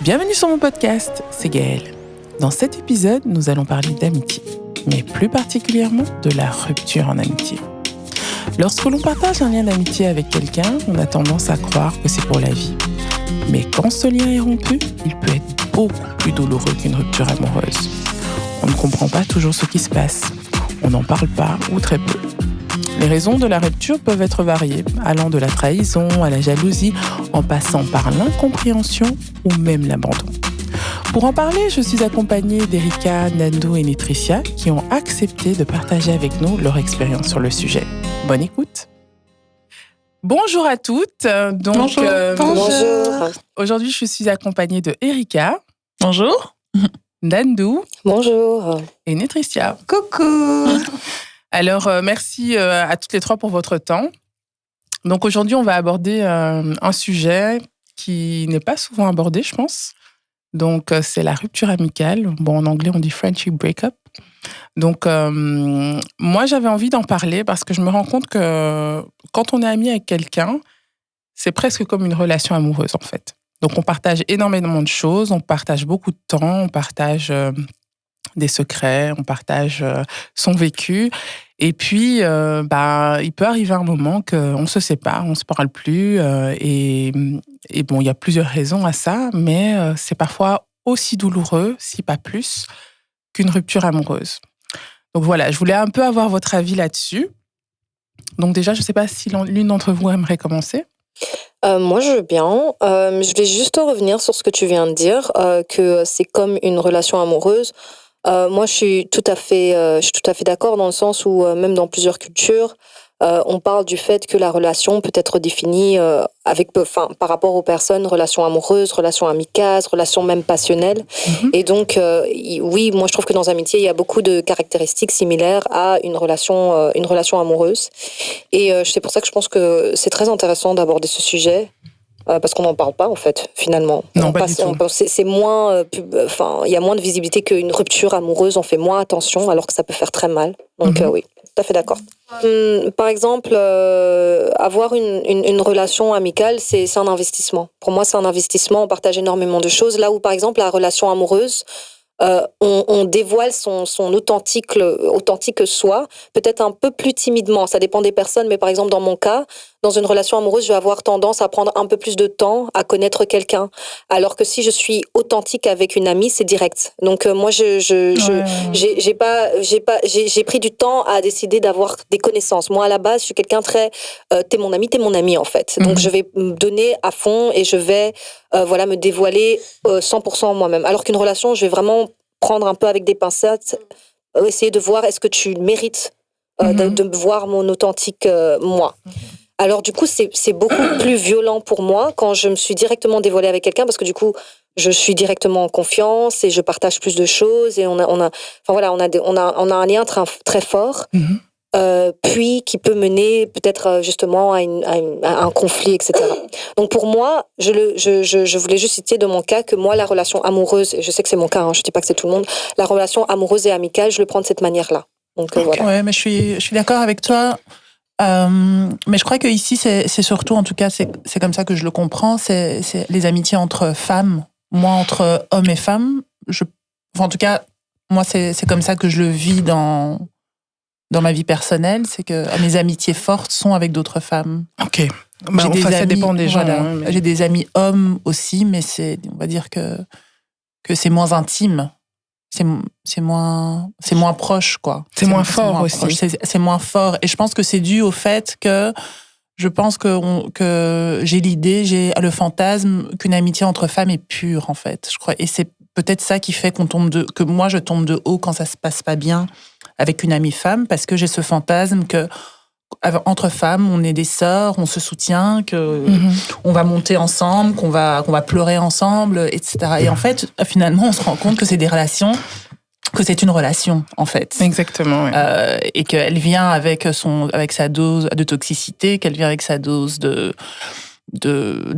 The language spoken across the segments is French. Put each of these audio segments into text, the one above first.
Bienvenue sur mon podcast, c'est Gaëlle. Dans cet épisode, nous allons parler d'amitié, mais plus particulièrement de la rupture en amitié. Lorsque l'on partage un lien d'amitié avec quelqu'un, on a tendance à croire que c'est pour la vie. Mais quand ce lien est rompu, il peut être beaucoup plus douloureux qu'une rupture amoureuse. On ne comprend pas toujours ce qui se passe. On n'en parle pas ou très peu. Les raisons de la rupture peuvent être variées, allant de la trahison à la jalousie, en passant par l'incompréhension ou même l'abandon. Pour en parler, je suis accompagnée d'Erika, Nando et Netricia qui ont accepté de partager avec nous leur expérience sur le sujet. Bonne écoute. Bonjour à toutes. Bonjour. Aujourd'hui, je suis accompagnée de Erika. Bonjour. Nando. Bonjour. Et Netricia. Coucou. Alors, merci à toutes les trois pour votre temps. Donc aujourd'hui, on va aborder un sujet qui n'est pas souvent abordé, je pense. Donc, c'est la rupture amicale. Bon, en anglais, on dit friendship breakup. Donc, moi, j'avais envie d'en parler parce que je me rends compte que quand on est ami avec quelqu'un, c'est presque comme une relation amoureuse, en fait. Donc, on partage énormément de choses, on partage beaucoup de temps, on partage des secrets, on partage son vécu. Et puis, il peut arriver un moment qu'on se sépare, on ne se parle plus. Et bon, il y a plusieurs raisons à ça, mais c'est parfois aussi douloureux, si pas plus, qu'une rupture amoureuse. Donc voilà, je voulais un peu avoir votre avis là-dessus. Donc déjà, je ne sais pas si l'une d'entre vous aimerait commencer. Moi, je veux bien. Je vais juste revenir sur ce que tu viens de dire, que c'est comme une relation amoureuse. Moi, je suis tout à fait d'accord dans le sens où, même dans plusieurs cultures, on parle du fait que la relation peut être définie par rapport aux personnes, relation amoureuse, relation amicale, relation même passionnelle. Mm-hmm. Et donc, oui, moi, je trouve que dans l'amitié, il y a beaucoup de caractéristiques similaires à une relation amoureuse. Et c'est pour ça que je pense que c'est très intéressant d'aborder ce sujet. Parce qu'on n'en parle pas en fait finalement. Non, pas du tout. C'est moins, il y a moins de visibilité qu'une rupture amoureuse. On fait moins attention alors que ça peut faire très mal. Donc oui, tout à fait d'accord. Par exemple, avoir une relation amicale, c'est un investissement. Pour moi, c'est un investissement. On partage énormément de choses. Là où par exemple la relation amoureuse, on dévoile son authentique soi, peut-être un peu plus timidement. Ça dépend des personnes, mais par exemple dans mon cas, dans une relation amoureuse, je vais avoir tendance à prendre un peu plus de temps à connaître quelqu'un. Alors que si je suis authentique avec une amie, c'est direct. Donc moi, j'ai pris du temps à décider d'avoir des connaissances. Moi, à la base, je suis quelqu'un très, t'es mon ami en fait. Donc je vais me donner à fond et je vais, me dévoiler 100% moi-même. Alors qu'une relation, je vais vraiment prendre un peu avec des pincettes, essayer de voir est-ce que tu mérites de voir mon authentique moi. Alors du coup, c'est beaucoup plus violent pour moi quand je me suis directement dévoilée avec quelqu'un parce que du coup, je suis directement en confiance et je partage plus de choses et on a un lien très fort. Puis qui peut mener peut-être justement à un conflit, etc. Donc pour moi, je voulais juste citer de mon cas que moi, la relation amoureuse, et je sais que c'est mon cas, je dis pas que c'est tout le monde, la relation amoureuse et amicale, je le prends de cette manière-là. Donc voilà. Ouais, mais je suis d'accord avec toi. Mais je crois que ici c'est surtout, en tout cas, c'est comme ça que je le comprends, c'est les amitiés entre femmes. Moi, entre hommes et femmes, en tout cas, moi, c'est comme ça que je le vis dans ma vie personnelle, c'est que mes amitiés fortes sont avec d'autres femmes. Ok. Ça dépend des gens. Voilà. Mais... J'ai des amis hommes aussi, mais on va dire que c'est moins intime. C'est moins proche, quoi. C'est moins fort aussi. C'est moins fort. Et je pense que c'est dû au fait que je pense que j'ai le fantasme qu'une amitié entre femmes est pure, en fait. Je crois. Et c'est peut-être ça qui fait que moi, je tombe de haut quand ça se passe pas bien avec une amie femme, parce que j'ai ce fantasme que entre femmes, on est des sœurs, on se soutient, que on va monter ensemble, qu'on va pleurer ensemble, etc. Et en fait, finalement, on se rend compte que c'est une relation, en fait. Exactement. Ouais. Et qu'elle vient avec sa dose de toxicité, qu'elle vient avec sa dose de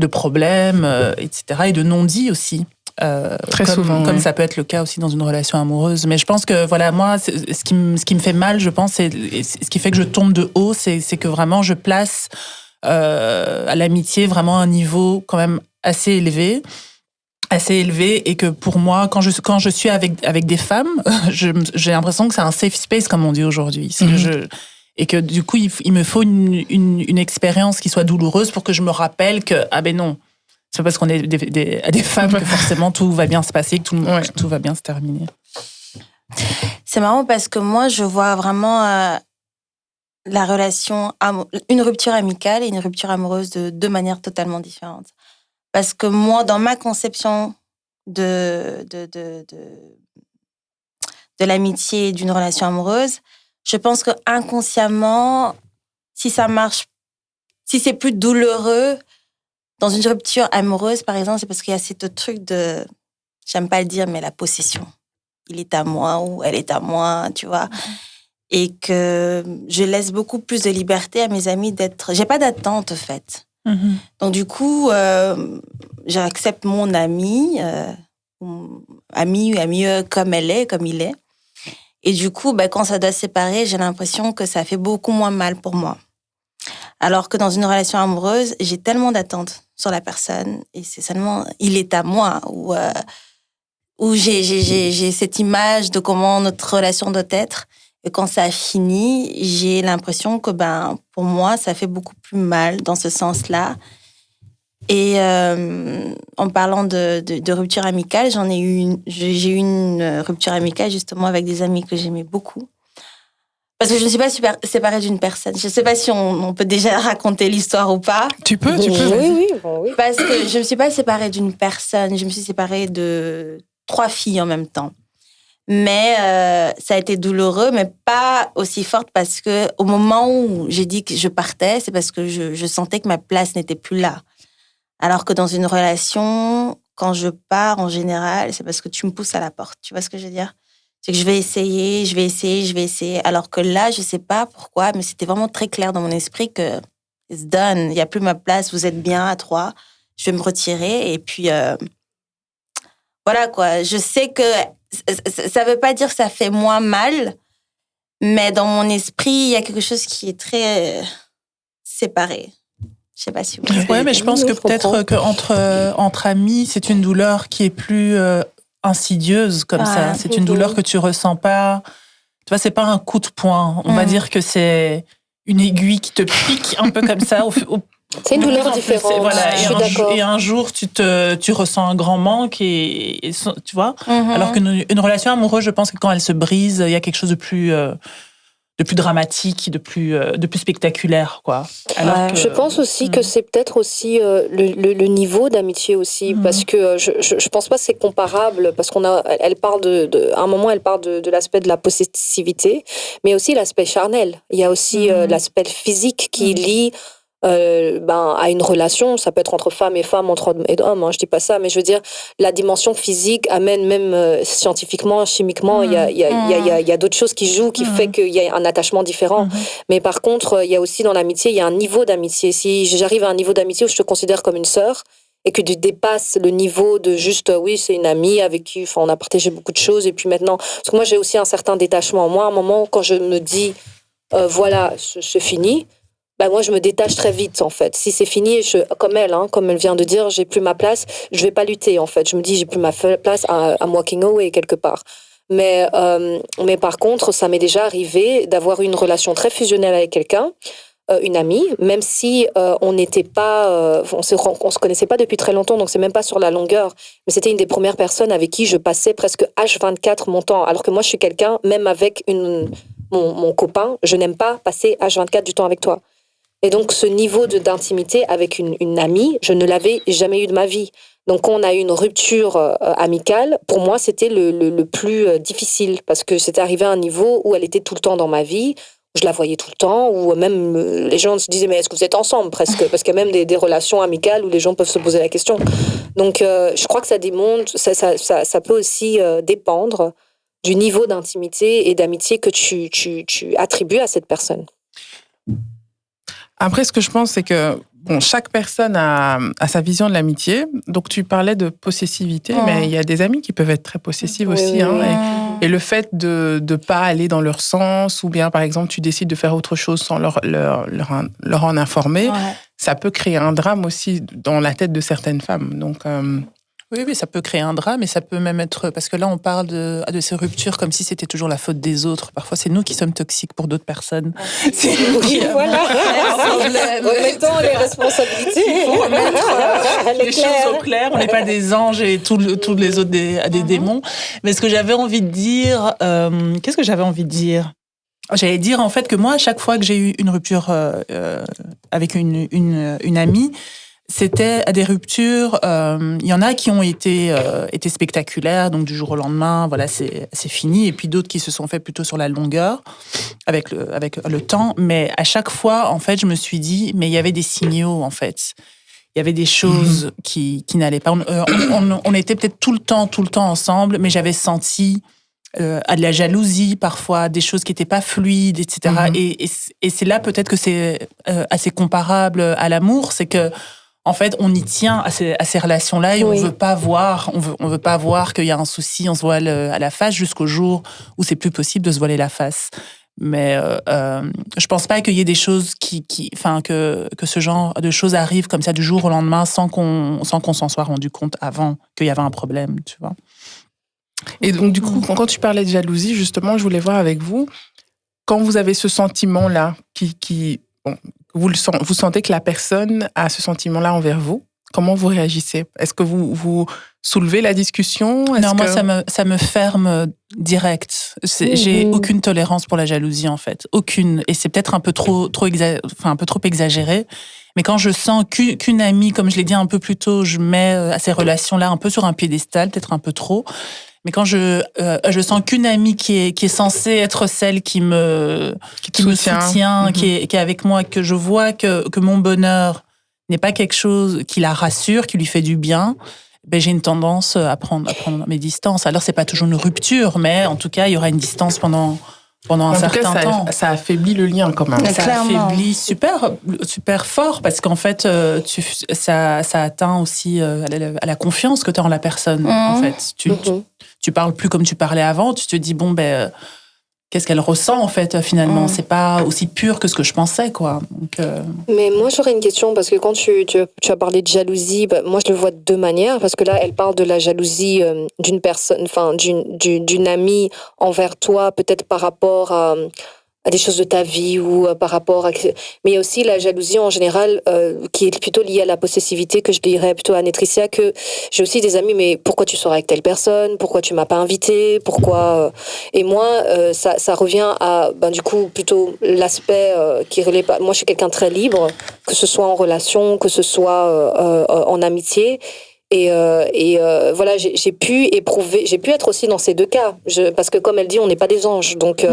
problèmes, etc. Et de non-dits aussi. Souvent, comme ça peut être le cas aussi dans une relation amoureuse. Mais je pense que, voilà, moi, ce qui me fait mal, je pense, et ce qui fait que je tombe de haut, c'est que vraiment je place à l'amitié vraiment un niveau quand même assez élevé. assez élevé et que pour moi, quand je suis avec des femmes, j'ai l'impression que c'est un safe space, comme on dit aujourd'hui. Et que du coup, il me faut une expérience qui soit douloureuse pour que je me rappelle que, ah ben non, c'est pas parce qu'on est des femmes que forcément tout va bien se passer, que tout va bien se terminer. C'est marrant parce que moi, je vois vraiment la relation, une rupture amicale et une rupture amoureuse de deux manières totalement différentes. Parce que moi, dans ma conception de l'amitié et d'une relation amoureuse, je pense que inconsciemment, si ça marche, si c'est plus douloureux dans une rupture amoureuse, par exemple, c'est parce qu'il y a ce truc de, j'aime pas le dire, mais la possession. Il est à moi ou elle est à moi, tu vois. Et que je laisse beaucoup plus de liberté à mes amis d'être... J'ai pas d'attente, en fait. Donc, du coup, j'accepte mon ami, ami comme elle est, comme il est. Et du coup, quand ça doit se séparer, j'ai l'impression que ça fait beaucoup moins mal pour moi. Alors que dans une relation amoureuse, j'ai tellement d'attentes sur la personne et c'est seulement il est à moi où j'ai cette image de comment notre relation doit être. Et quand ça a fini, j'ai l'impression que pour moi, ça fait beaucoup plus mal dans ce sens-là. Et en parlant de rupture amicale, j'ai eu une rupture amicale justement avec des amis que j'aimais beaucoup. Parce que je ne suis pas séparée d'une personne. Je ne sais pas si on peut déjà raconter l'histoire ou pas. Tu peux. Oui. Parce que je ne me suis pas séparée d'une personne. Je me suis séparée de 3 filles en même temps. Mais ça a été douloureux, mais pas aussi forte parce que au moment où j'ai dit que je partais, c'est parce que je sentais que ma place n'était plus là. Alors que dans une relation, quand je pars en général, c'est parce que tu me pousses à la porte. Tu vois ce que je veux dire? C'est que je vais essayer. Alors que là, je sais pas pourquoi, mais c'était vraiment très clair dans mon esprit que it's done. Il n'y a plus ma place, vous êtes bien à 3. Je vais me retirer. Et puis, voilà quoi. Je sais que ça veut pas dire que ça fait moins mal, mais dans mon esprit, il y a quelque chose qui est très séparé. Je sais pas si vous... Ouais, mais je pense que peut-être qu'entre amis, c'est une douleur qui est plus... insidieuse comme ça. C'est une douleur que tu ressens pas. Tu vois, c'est pas un coup de poing. On va dire que c'est une aiguille qui te pique un peu comme ça. C'est une douleur différente. Voilà. Je suis d'accord. Et un jour, tu ressens un grand manque et tu vois. Alors qu'une relation amoureuse, je pense que quand elle se brise, il y a quelque chose de plus dramatique, de plus spectaculaire, quoi. Alors je pense aussi que c'est peut-être aussi le niveau d'amitié aussi, parce que je pense pas que c'est comparable, parce elle parle à un moment, elle parle de l'aspect de la possessivité, mais aussi l'aspect charnel. Il y a aussi l'aspect physique qui lie à une relation. Ça peut être entre femmes et femmes, entre hommes et hommes, hein, je dis pas ça, mais je veux dire, la dimension physique amène même scientifiquement, chimiquement, il y a d'autres choses qui jouent, qui fait qu'il y a un attachement différent. Mais par contre, il y a aussi dans l'amitié, il y a un niveau d'amitié. Si j'arrive à un niveau d'amitié où je te considère comme une sœur, et que tu dépasses le niveau de juste, oui, c'est une amie avec qui on a partagé beaucoup de choses, et puis maintenant, parce que moi j'ai aussi un certain détachement. Moi, à un moment, quand je me dis, voilà, c'est fini, moi, je me détache très vite, en fait. Si c'est fini, comme elle vient de dire, j'ai plus ma place, je vais pas lutter, en fait. Je me dis, j'ai plus ma place, I'm walking away, quelque part. Mais par contre, ça m'est déjà arrivé d'avoir une relation très fusionnelle avec quelqu'un, une amie, même si on n'était pas, on se connaissait pas depuis très longtemps, donc c'est même pas sur la longueur. Mais c'était une des premières personnes avec qui je passais presque H24 mon temps. Alors que moi, je suis quelqu'un, même avec mon copain, je n'aime pas passer H24 du temps avec toi. Et donc, ce niveau d'intimité avec une amie, je ne l'avais jamais eu de ma vie. Donc, quand on a eu une rupture amicale, pour moi, c'était le plus difficile, parce que c'était arrivé à un niveau où elle était tout le temps dans ma vie, je la voyais tout le temps, ou même les gens se disaient, mais est-ce que vous êtes ensemble, presque? Parce qu'il y a même des relations amicales où les gens peuvent se poser la question. Donc, je crois que ça démontre, ça peut aussi dépendre du niveau d'intimité et d'amitié que tu attribues à cette personne. Après, ce que je pense, c'est que chaque personne a sa vision de l'amitié. Donc, tu parlais de possessivité, mais il y a des amis qui peuvent être très possessifs aussi. Hein, et le fait de ne pas aller dans leur sens, ou bien, par exemple, tu décides de faire autre chose sans leur en informer, ça peut créer un drame aussi dans la tête de certaines femmes. Donc, Oui, ça peut créer un drame et ça peut même être... Parce que là, on parle de ces ruptures comme si c'était toujours la faute des autres. Parfois, c'est nous qui sommes toxiques pour d'autres personnes. C'est nous qui avons Voilà. un problème. Remettons les responsabilités. Il faut remettre les choses au clair. On n'est pas des anges et tous les autres des démons. Mais ce que j'avais envie de dire... qu'est-ce que j'avais envie de dire ? J'allais dire, en fait, que moi, à chaque fois que j'ai eu une rupture avec une amie, c'était à des ruptures, il y en a qui ont été spectaculaires, donc du jour au lendemain, voilà, c'est fini, et puis d'autres qui se sont fait plutôt sur la longueur, avec le temps, mais à chaque fois, en fait, je me suis dit, mais il y avait des signaux, en fait. Il y avait des choses qui n'allaient pas. On était peut-être tout le temps ensemble, mais j'avais senti à de la jalousie parfois, des choses qui n'étaient pas fluides, etc. Et c'est là peut-être que c'est assez comparable à l'amour, c'est que en fait, on y tient à ces relations-là et on veut pas voir qu'il y a un souci, on se voile à la face jusqu'au jour où c'est plus possible de se voiler la face. Mais je pense pas qu'il y ait des choses que ce genre de choses arrivent comme ça du jour au lendemain sans qu'on s'en soit rendu compte avant qu'il y avait un problème, tu vois. Et donc, du coup, quand tu parlais de jalousie, justement, je voulais voir avec vous, quand vous avez ce sentiment-là, vous sentez que la personne a ce sentiment-là envers vous, comment vous réagissez ? Est-ce que vous soulevez la discussion ? Non, moi, ça me ferme direct. J'ai aucune tolérance pour la jalousie, en fait. Aucune. Et c'est peut-être un peu trop exagéré. Mais quand je sens qu'une amie, comme je l'ai dit un peu plus tôt, je mets à ces relations-là un peu sur un piédestal, peut-être un peu trop. Mais quand je sens qu'une amie qui est censée être celle qui me soutient, qui est avec moi, que je vois que mon bonheur n'est pas quelque chose qui la rassure, qui lui fait du bien, ben j'ai une tendance à prendre mes distances. Alors c'est pas toujours une rupture, mais en tout cas il y aura une distance pendant un certain temps. Ça affaiblit le lien quand même. Ça affaiblit super fort parce qu'en fait ça atteint aussi à la confiance que tu as en la personne. En fait, tu parles plus comme tu parlais avant. Tu te dis qu'est-ce qu'elle ressent en fait finalement. C'est pas aussi pur que ce que je pensais, quoi. Donc, Mais moi j'aurais une question parce que quand tu as parlé de jalousie, moi je le vois de deux manières parce que là elle parle de la jalousie d'une personne, enfin d'une amie envers toi, peut-être par rapport à des choses de ta vie ou par rapport à... Mais il y a aussi la jalousie en général qui est plutôt liée à la possessivité, que je dirais plutôt à Nétricia, que j'ai aussi des amis, mais pourquoi tu sors avec telle personne ? Pourquoi tu m'as pas invité ? Pourquoi... Et moi, ça revient à, du coup, plutôt l'aspect qui relève... Moi, je suis quelqu'un de très libre, que ce soit en relation, que ce soit en amitié. Et voilà, j'ai pu être aussi dans ces deux cas, parce que comme elle dit, on n'est pas des anges, donc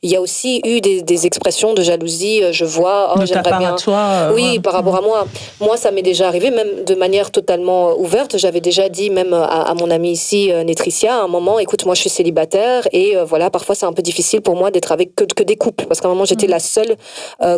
il y a aussi eu des expressions de jalousie. Je vois, j'aimerais bien. Oui, par rapport à moi. Moi, ça m'est déjà arrivé, même de manière totalement ouverte. J'avais déjà dit même à mon amie ici, Nétricia, à un moment, écoute, moi je suis célibataire et voilà, parfois c'est un peu difficile pour moi d'être avec que des couples, parce qu'à un moment j'étais la seule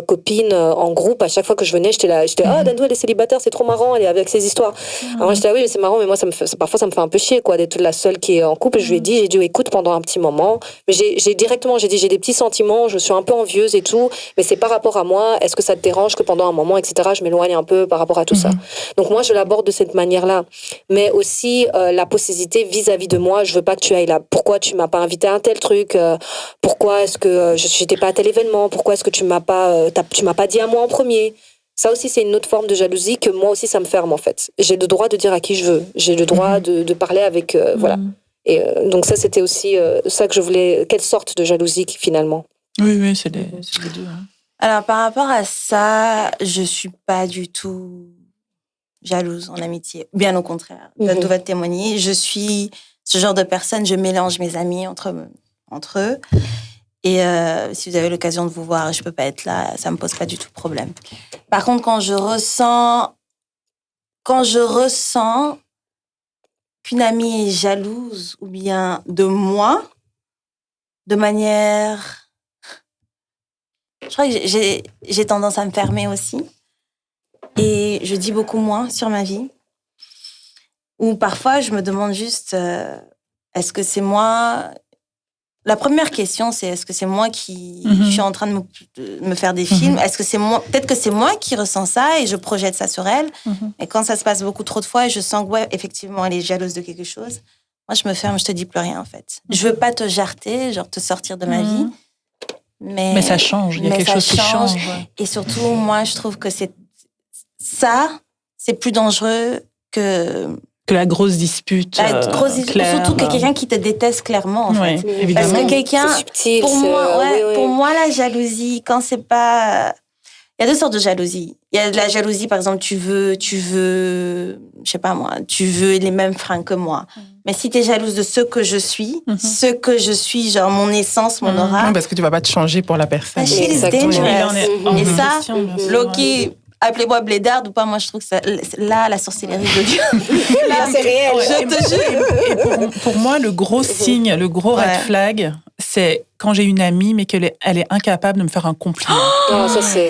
copine en groupe. À chaque fois que je venais, j'étais Dando, elle est célibataire, c'est trop marrant, elle est avec ses histoires. Alors moi j'étais là, oui, c'est marrant, mais moi parfois ça me fait un peu chier, quoi, d'être la seule qui est en couple. Je lui ai dit, écoute, pendant un petit moment, mais j'ai directement dit, j'ai des petits sentiments, je suis un peu envieuse et tout, mais c'est par rapport à moi. Est-ce que ça te dérange que pendant un moment, etc., je m'éloigne un peu par rapport à tout ça? Donc moi je l'aborde de cette manière-là, mais aussi la possessivité vis-à-vis de moi. Je veux pas que tu ailles là. Pourquoi tu m'as pas invité à un tel truc? Pourquoi est-ce que j'étais pas à tel événement? Pourquoi est-ce que tu m'as pas dit à moi en premier? Ça aussi, c'est une autre forme de jalousie que moi aussi, ça me ferme, en fait. J'ai le droit de dire à qui je veux. J'ai le droit de parler avec... voilà. Et donc ça, c'était aussi ça que je voulais... Quelle sorte de jalousie, finalement? Oui, c'est les deux. Hein. Alors, par rapport à ça, je suis pas du tout jalouse en amitié. Bien au contraire. Dando va témoigner. Je suis ce genre de personne, je mélange mes amis entre eux. Et si vous avez l'occasion de vous voir, je peux pas être là, ça me pose pas du tout de problème. Par contre, quand je ressens qu'une amie est jalouse ou bien de moi, de manière... Je crois que j'ai tendance à me fermer aussi. Et je dis beaucoup moins sur ma vie. Ou parfois, je me demande juste, est-ce que c'est moi La première question, c'est est-ce que c'est moi qui suis en train de me faire des films? Est-ce que c'est moi? Peut-être que c'est moi qui ressens ça et je projette ça sur elle. Et quand ça se passe beaucoup trop de fois et je sens que, ouais, effectivement, elle est jalouse de quelque chose, moi, je me ferme, je te dis plus rien, en fait. Je veux pas te jarter, genre te sortir de ma vie. Mais ça change, il y a quelque chose qui change. Ouais. Et surtout, moi, je trouve que c'est plus dangereux que la grosse dispute. Surtout que quelqu'un qui te déteste clairement, en fait. Évidemment. Parce que quelqu'un, c'est subtil, pour moi, la jalousie, quand c'est pas... Il y a deux sortes de jalousie. Il y a de la jalousie, par exemple, tu veux, je sais pas moi, tu veux les mêmes fringues que moi. Mais si tu es jalouse de ce que je suis, genre mon essence, mon aura... Oui, parce que tu vas pas te changer pour la personne. Exactement. Et ça, Loki... Ouais. Appelez-moi blédarde ou pas, moi je trouve que là, la sorcellerie de Dieu. Là, c'est réel. Je te jure. Et pour moi, le gros signe, le gros red flag, c'est quand j'ai une amie, mais qu'elle est incapable de me faire un compliment. Non, ça, c'est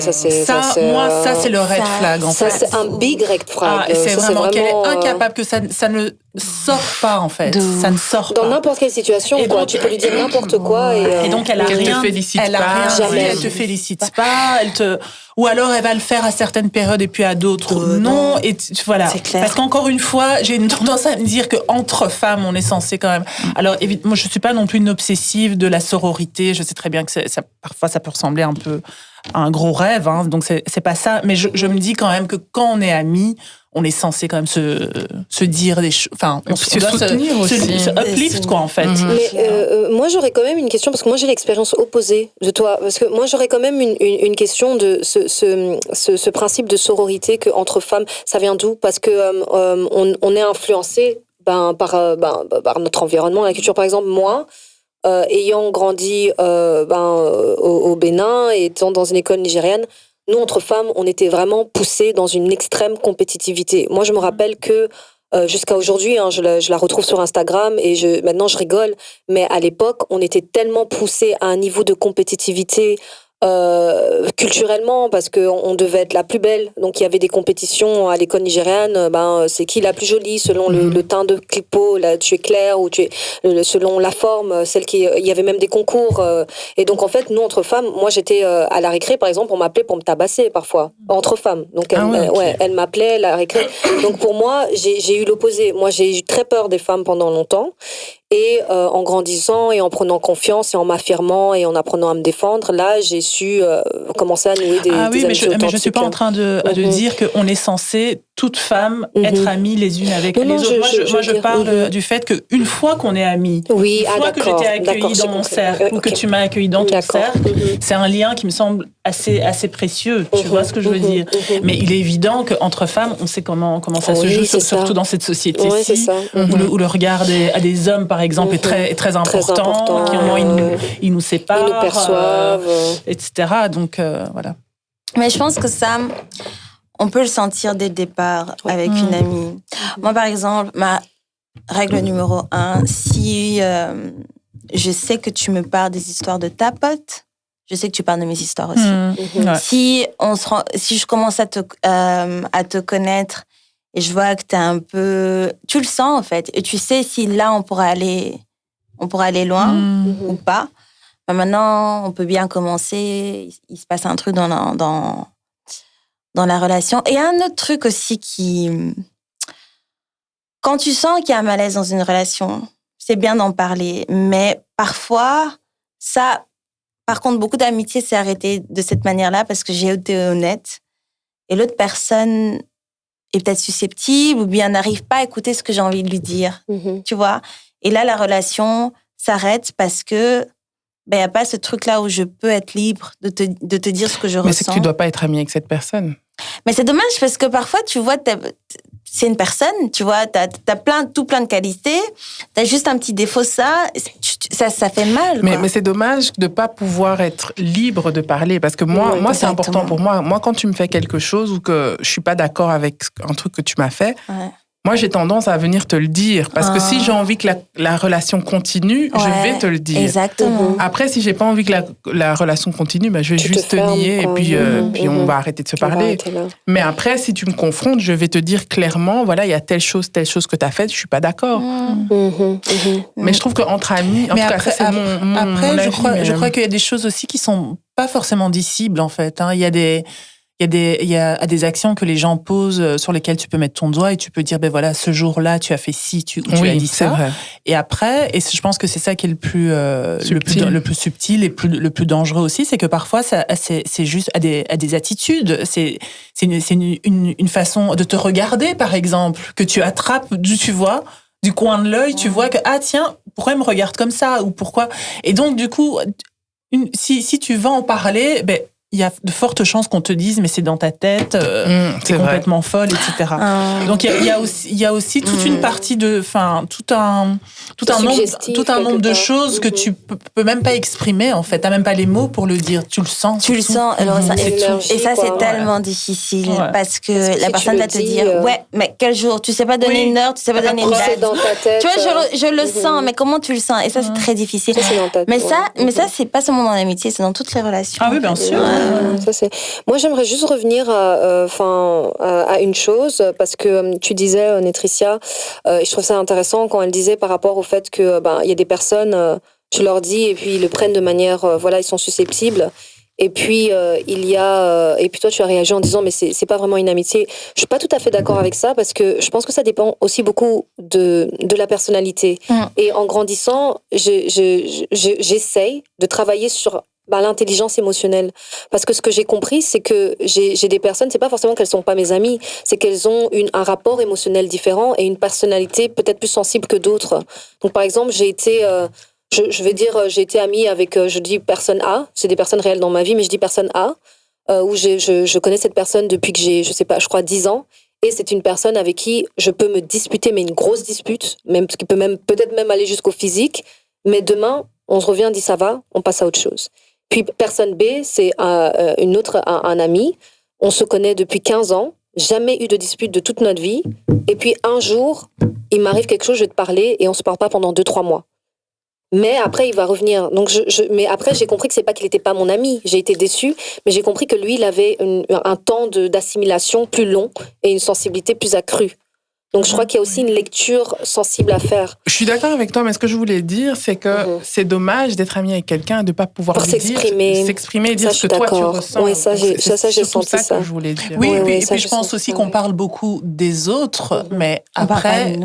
le red flag, en fait. Ça, c'est un big red flag. C'est vraiment qu'elle est incapable, que ça ne sort pas, en fait. Ça ne sort pas. Dans n'importe quelle situation, et quoi. Donc, tu peux lui dire n'importe quoi. Et donc, elle a rien. Te félicite elle a pas. rien Jamais. dit, elle te félicite pas. Ou alors, elle va le faire à certaines périodes et puis à d'autres, non. Et voilà. C'est clair. Parce qu'encore une fois, j'ai une tendance à me dire qu'entre femmes, on est censé quand même. Alors, évidemment, moi, je suis pas non plus une obsessive de la sororité. Je sais très bien que parfois, ça peut ressembler un peu à un gros rêve. Hein, donc, c'est pas ça. Mais je me dis quand même que quand on est amis, on est censé quand même se dire des choses. Enfin, on se doit soutenir aussi. se uplift, quoi, en fait. Mais moi, j'aurais quand même une question, parce que moi, j'ai l'expérience opposée de toi. Parce que moi, j'aurais quand même une question de ce principe de sororité qu'entre femmes, ça vient d'où? Parce que on est influencé par notre environnement, la culture. Par exemple, moi, ayant grandi au Bénin et étant dans une école nigérienne, nous, entre femmes, on était vraiment poussées dans une extrême compétitivité. Moi, je me rappelle que jusqu'à aujourd'hui, hein, je la retrouve sur Instagram et maintenant, je rigole. Mais à l'époque, on était tellement poussées à un niveau de compétitivité culturellement, parce qu'on devait être la plus belle. Donc, il y avait des compétitions à l'école nigériane. C'est qui la plus jolie selon le teint de clipo, là, tu es claire ou tu es selon la forme, il y avait même des concours. Et donc, en fait, nous, entre femmes, moi, j'étais à la récré, par exemple, on m'appelait pour me tabasser parfois, entre femmes. Donc, elle m'appelait à la récré. Donc, pour moi, j'ai eu l'opposé. Moi, j'ai eu très peur des femmes pendant longtemps. Et en grandissant et en prenant confiance et en m'affirmant et en apprenant à me défendre, là, j'ai su commencer à nouer des amitiés authentiques. Mais je ne suis pas en train de dire qu'on est censé, toutes femmes, être amies les unes avec les autres. Moi, je parle du fait qu'une fois qu'on est amies, une fois que je t'ai accueillie dans mon cercle ou que tu m'as accueillie dans ton cercle, c'est un lien qui me semble assez précieux. Tu vois ce que je veux dire? Mais il est évident qu'entre femmes, on sait comment ça se joue, surtout dans cette société-ci, où le regard à des hommes, par exemple, est très important, qui au moins ils nous séparent, ils nous perçoivent, etc. Donc, voilà. Mais je pense que ça, on peut le sentir dès le départ avec une amie. Moi, par exemple, ma règle numéro 1, si je sais que tu me parles des histoires de ta pote, je sais que tu parles de mes histoires aussi. Si je commence à te connaître et je vois que t'es un peu... Tu le sens, en fait. Et tu sais si là, on pourra aller loin ou pas. Maintenant, on peut bien commencer. Il se passe un truc dans la relation. Et un autre truc aussi quand tu sens qu'il y a un malaise dans une relation, c'est bien d'en parler. Mais parfois, par contre, beaucoup d'amitié s'est arrêtée de cette manière-là parce que j'ai été honnête. Et l'autre personne est peut-être susceptible ou bien n'arrive pas à écouter ce que j'ai envie de lui dire. Tu vois? Et là, la relation s'arrête parce que il n'y a pas ce truc-là où je peux être libre de te dire ce que je ressens. Mais c'est que tu ne dois pas être amie avec cette personne. Mais c'est dommage parce que parfois, tu vois, c'est une personne, tu vois, t'as plein de qualités, t'as juste un petit défaut, ça fait mal. Mais c'est dommage de ne pas pouvoir être libre de parler, parce que moi c'est important pour moi. Moi, quand tu me fais quelque chose ou que je ne suis pas d'accord avec un truc que tu m'as fait, moi, j'ai tendance à venir te le dire. Parce que si j'ai envie que la relation continue, je vais te le dire. Exactement. Après, si j'ai pas envie que la relation continue, je vais juste te nier et puis on va arrêter de se parler. Mais après, si tu me confrontes, je vais te dire clairement, voilà, il y a telle chose que tu as faite, je suis pas d'accord. Mais je trouve qu'entre amis, en tout cas, ça, c'est mon après, avis, je crois qu'il y a des choses aussi qui sont pas forcément dissibles, en fait. Il y a des actions que les gens posent sur lesquelles tu peux mettre ton doigt et tu peux dire, ben voilà, ce jour-là, tu as fait ci, tu as dit ça. Vrai. Et après, et je pense que c'est ça qui est le plus subtil et le plus dangereux aussi, c'est que parfois, c'est juste à des attitudes. C'est une façon de te regarder, par exemple, que tu attrapes, tu vois, du coin de l'œil, tu vois que, ah tiens, pourquoi il me regarde comme ça? Ou pourquoi? Et donc, du coup, si tu vas en parler, ben, il y a de fortes chances qu'on te dise mais c'est dans ta tête, t'es complètement folle, etc. Donc il y a aussi toute une partie de, tout un nombre de choses que tu peux même pas exprimer en fait. T'as même pas les mots pour le dire. Tu le sens. Tu le sens. Alors et ça c'est tellement difficile parce que la personne va te dire ouais mais quel jour, tu sais pas donner une heure, tu sais pas donner une date. C'est dans ta tête. Tu vois je le sens mais comment tu le sens? Et ça c'est très difficile. Mais ça c'est pas seulement dans l'amitié, c'est dans toutes les relations. Ah oui bien sûr. Moi, j'aimerais juste revenir à une chose, parce que tu disais, Nétricia, et je trouve ça intéressant quand elle disait par rapport au fait que il y a des personnes, tu leur dis, et puis ils le prennent de manière, ils sont susceptibles. Et puis, et puis toi, tu as réagi en disant, mais c'est pas vraiment une amitié. Je suis pas tout à fait d'accord avec ça, parce que je pense que ça dépend aussi beaucoup de la personnalité. Et en grandissant, j'essaye de travailler sur l'intelligence émotionnelle. Parce que ce que j'ai compris, c'est que j'ai des personnes, c'est pas forcément qu'elles sont pas mes amies, c'est qu'elles ont un rapport émotionnel différent et une personnalité peut-être plus sensible que d'autres. Donc, par exemple, j'ai été, j'ai été amie avec, je dis personne A, c'est des personnes réelles dans ma vie, mais je dis personne A, où je connais cette personne depuis que j'ai, je sais pas, je crois 10 ans. Et c'est une personne avec qui je peux me disputer, mais une grosse dispute, même, qui peut peut-être même aller jusqu'au physique. Mais demain, on se revient, on dit ça va, on passe à autre chose. Puis personne B, c'est un ami. On se connaît depuis 15 ans, jamais eu de dispute de toute notre vie. Et puis un jour, il m'arrive quelque chose, je vais te parler et on se parle pas pendant 2-3 mois. Mais après, il va revenir. Donc mais après, j'ai compris que c'est pas qu'il était pas mon ami. J'ai été déçue, mais j'ai compris que lui, il avait un temps d'assimilation plus long et une sensibilité plus accrue. Donc, je crois qu'il y a aussi une lecture sensible à faire. Je suis d'accord avec toi, mais ce que je voulais dire, c'est que c'est dommage d'être ami avec quelqu'un et de ne pas pouvoir s'exprimer et dire ce que toi, tu ressens. Oui, ça, j'ai senti ça. Que je voulais dire. Oui, et puis je pense aussi qu'on parle beaucoup des autres, mais après...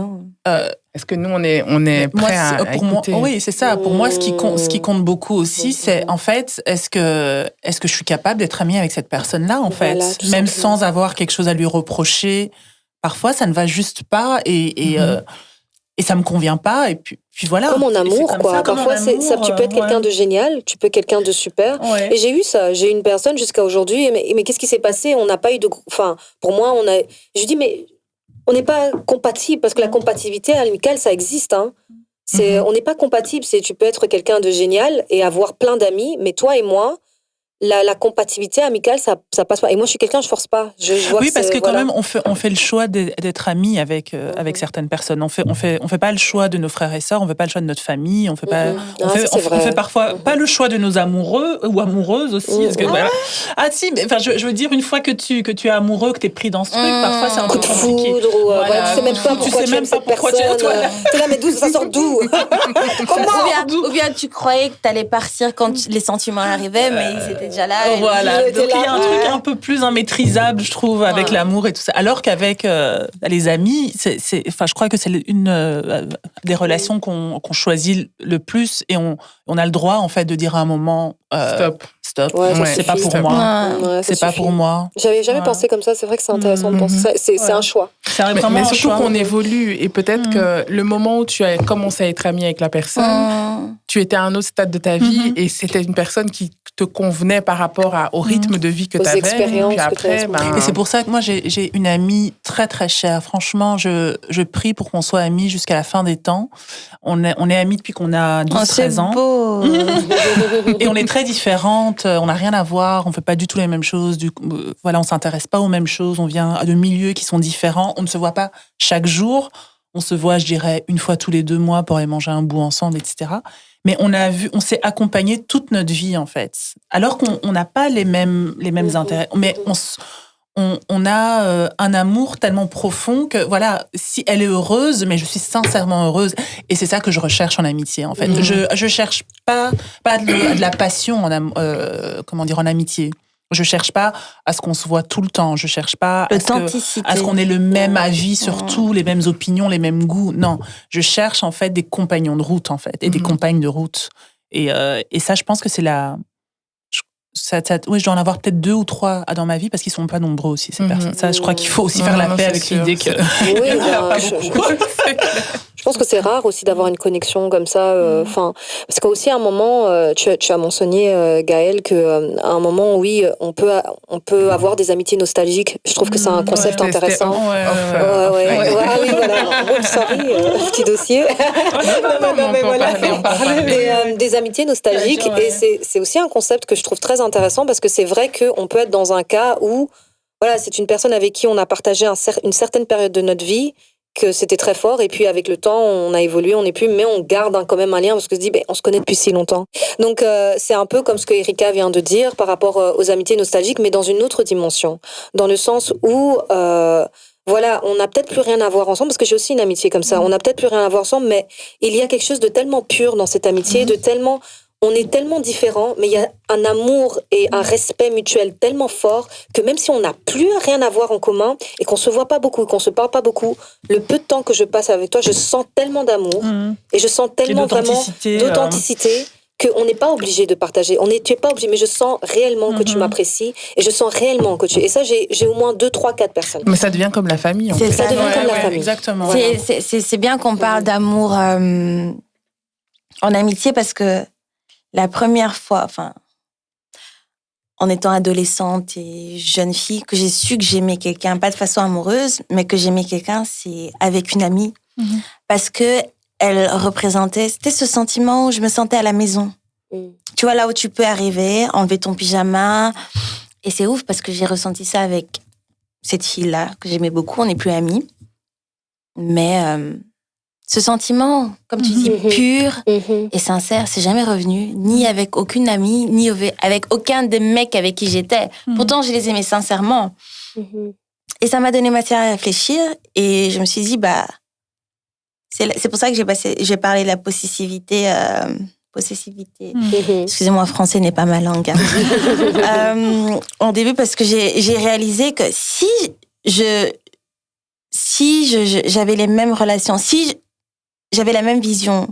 Est-ce que nous, on est prêts à écouter? Oui, c'est ça. Pour moi, ce qui compte beaucoup aussi, c'est, en fait, est-ce que je suis capable d'être amie avec cette personne-là, en fait? Même sans avoir quelque chose à lui reprocher. Parfois, ça ne va juste pas et ça me convient pas. Et puis voilà. Comme en amour, quoi. Parfois, tu peux être quelqu'un de génial, tu peux être quelqu'un de super. Ouais. Et j'ai eu ça. J'ai eu une personne jusqu'à aujourd'hui. Mais qu'est-ce qui s'est passé? On n'a pas eu de... Enfin, pour moi, je dis, mais on n'est pas compatible, parce que la compatibilité amicale, ça existe. Hein. On n'est pas compatible. Tu peux être quelqu'un de génial et avoir plein d'amis, mais toi et moi... La compatibilité amicale, ça passe pas. Et moi, je suis quelqu'un, je force pas. Je vois parce que quand même, on fait le choix d'être amis avec certaines personnes. On fait pas le choix de nos frères et sœurs, on fait pas le choix de notre famille, on fait pas, on fait parfois pas le choix de nos amoureux ou amoureuses aussi. Parce que, voilà. Ah si, mais, je veux dire, une fois que tu es amoureux, que t'es pris dans ce truc, parfois c'est un peu compliqué. Tu sais même pas pourquoi tu aimes cette personne. T'es là, mais d'où ça sort d'où? Comment? Ou bien tu croyais que t'allais partir quand les sentiments arrivaient, mais ils étaient déjà là. Voilà. Donc il y a un truc un peu plus immaîtrisable, je trouve, avec l'amour et tout ça. Alors qu'avec les amis, je crois que c'est une des relations qu'on choisit le plus et on a le droit en fait de dire à un moment stop. C'est pas pour moi. C'est pas pour moi. J'avais jamais pensé comme ça. C'est vrai que c'est intéressant de penser ça. C'est un choix. Mais surtout qu'on évolue et peut-être que le moment où tu as commencé à être ami avec la personne, tu étais à un autre stade de ta vie et c'était une personne qui te convenait par rapport au rythme de vie que tu avais. Puis après, Et c'est pour ça que moi, j'ai une amie très, très chère. Franchement, je prie pour qu'on soit amis jusqu'à la fin des temps. On est amis depuis qu'on a 12-13 ans. Beau. Et on est très différentes. différentes, on n'a rien à voir, on fait pas du tout les mêmes choses, voilà, on s'intéresse pas aux mêmes choses, on vient de milieux qui sont différents, on ne se voit pas chaque jour, on se voit, je dirais, une fois tous les 2 mois pour aller manger un bout ensemble, etc. Mais on s'est accompagnés toute notre vie, en fait. Alors qu'on n'a pas les mêmes intérêts. Mais on a un amour tellement profond que, voilà, si elle est heureuse, mais je suis sincèrement heureuse. Et c'est ça que je recherche en amitié, en fait. Je cherche pas de la passion en amitié. Je cherche pas à ce qu'on se voit tout le temps. Je cherche pas à ce qu'on ait le même avis sur tout, les mêmes opinions, les mêmes goûts. Non, je cherche en fait des compagnons de route en fait et des compagnes de route. Et ça, je pense que c'est oui, je dois en avoir peut-être 2 ou 3 dans ma vie parce qu'ils sont pas nombreux aussi ces personnes. Ça, je crois qu'il faut aussi faire la paix avec l'idée que. Je pense que c'est rare aussi d'avoir une connexion comme ça. Parce qu'aussi à un moment, tu as mentionné Gaëlle que à un moment, oui, on peut avoir des amitiés nostalgiques. Je trouve que c'est un concept intéressant. Ah oui, voilà. Sorry, petit dossier. Des amitiés nostalgiques et c'est aussi un concept que je trouve très intéressant parce que c'est vrai qu'on peut être dans un cas où voilà, c'est une personne avec qui on a partagé une certaine période de notre vie, que c'était très fort, et puis avec le temps, on a évolué, on n'est plus, mais on garde quand même un lien, parce que se dit, on se connaît depuis si longtemps. Donc, c'est un peu comme ce que Erika vient de dire par rapport aux amitiés nostalgiques, mais dans une autre dimension. Dans le sens où, voilà, on n'a peut-être plus rien à voir ensemble, parce que j'ai aussi une amitié comme ça, on n'a peut-être plus rien à voir ensemble, mais il y a quelque chose de tellement pur dans cette amitié, on est tellement différents, mais il y a un amour et un respect mutuel tellement fort que même si on n'a plus rien à voir en commun et qu'on se voit pas beaucoup, qu'on se parle pas beaucoup, le peu de temps que je passe avec toi, je sens tellement d'amour et je sens tellement vraiment d'authenticité qu'on n'est pas obligé de partager. Tu es pas obligé, mais je sens réellement que tu m'apprécies et je sens réellement que tu... Et ça, j'ai au moins 2, 3, 4 personnes. Mais ça devient comme la famille, en fait. Ça devient comme la famille. Exactement. C'est bien qu'on parle d'amour en amitié parce que la première fois, en étant adolescente et jeune fille, que j'ai su que j'aimais quelqu'un, pas de façon amoureuse, mais que j'aimais quelqu'un, c'est avec une amie. Parce que elle représentait, c'était ce sentiment où je me sentais à la maison. Tu vois, là où tu peux arriver, enlever ton pyjama. Et c'est ouf parce que j'ai ressenti ça avec cette fille-là, que j'aimais beaucoup, on n'est plus amis. Mais ce sentiment, comme tu dis, pur et sincère, c'est jamais revenu, ni avec aucune amie, ni avec aucun des mecs avec qui j'étais. Pourtant, je les aimais sincèrement. Et ça m'a donné matière à réfléchir et je me suis dit, c'est pour ça que j'ai parlé de la possessivité. Excusez-moi, français n'est pas ma langue. Au début, parce que j'ai réalisé que si j'avais les mêmes relations, si j'avais la même vision